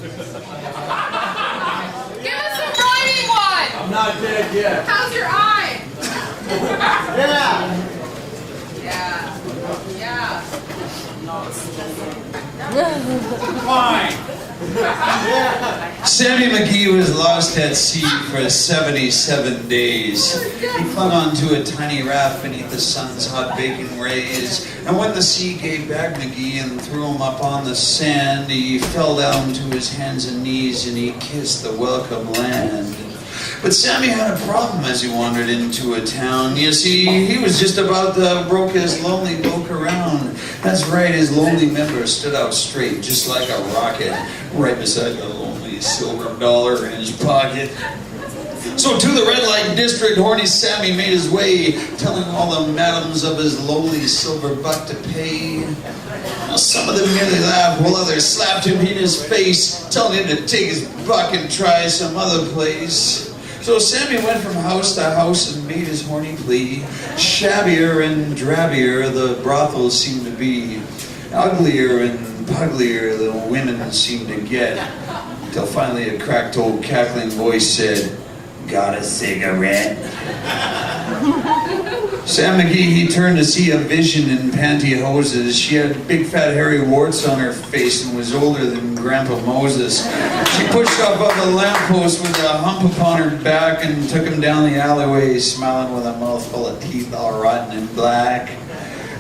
Give us some rhyming one. I'm not dead yet. How's your eye? Yeah. Yeah. Fine. Sammy McGee was lost at sea for 77 days. He clung onto a tiny raft beneath the sun's hot baking rays. And when the sea gave back McGee and threw him up on the sand, he fell down to his hands and knees and he kissed the welcome land. But Sammy had a problem as he wandered into a town. You see, he was just about the brokest lonely bloke around. That's right, his lonely member stood out straight, just like a rocket, right beside the lonely silver dollar in his pocket. So to the red light district, horny Sammy made his way, telling all the madams of his lowly silver buck to pay. Now some of them merely laughed, while others slapped him in his face, telling him to take his buck and try some other place. So Sammy went from house to house and made his horny plea. Shabbier and drabbier the brothels seemed to be. Uglier and uglier the women seemed to get. Until finally a cracked old cackling voice said, "Got a cigarette?" Sam McGee, he turned to see a vision in pantyhoses. She had big fat hairy warts on her face and was older than Grandpa Moses. She pushed up on the lamppost with a hump upon her back and took him down the alleyway, smiling with a mouthful of teeth all rotten and black.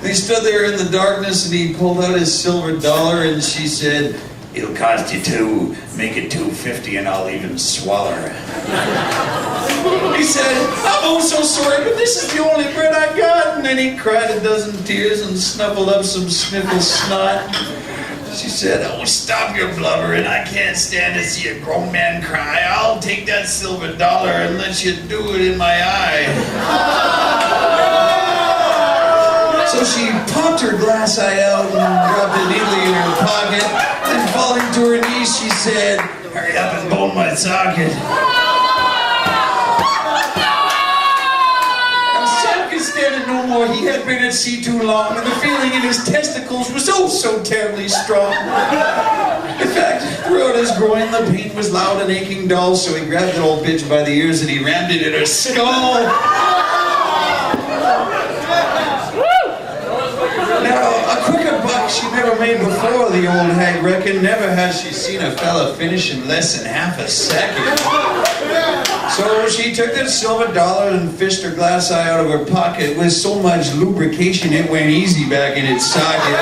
He stood there in the darkness and he pulled out his silver dollar and she said, "It'll cost you $2. Make it $2.50 and I'll even swaller." He said, "I'm oh so sorry, but this is the only bread I got." And then he cried a dozen tears and snuffled up some sniffle snot. She said, "Oh, stop your blubbering. I can't stand to see a grown man cry. I'll take that silver dollar and let you do it in my eye." So she popped her glass eye out and dropped it neatly in her pocket. Then falling to her knees, she said, "Hurry up and bone my socket." Now Sam could stand it no more. He had been at sea too long, and the feeling in his testicles was oh so terribly strong. In fact, throughout his groin, the pain was loud and aching dull, so he grabbed that old bitch by the ears and he rammed it in her skull. Now, a quicker buck she never made before, the old hag reckoned. Never has she seen a fella finish in less than half a second. So she took that silver dollar and fished her glass eye out of her pocket. With so much lubrication, it went easy back in its socket.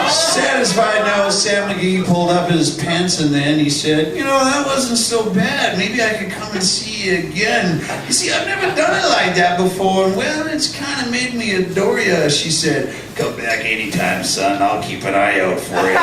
Satisfied now, Sam McGee pulled up his pants and then he said, "You know, that wasn't so bad. Maybe I could come and see you again. You see, I've never done it like that before, and well, it's kind of made me adore you." She said, "Come back anytime, son. I'll keep an eye out for you."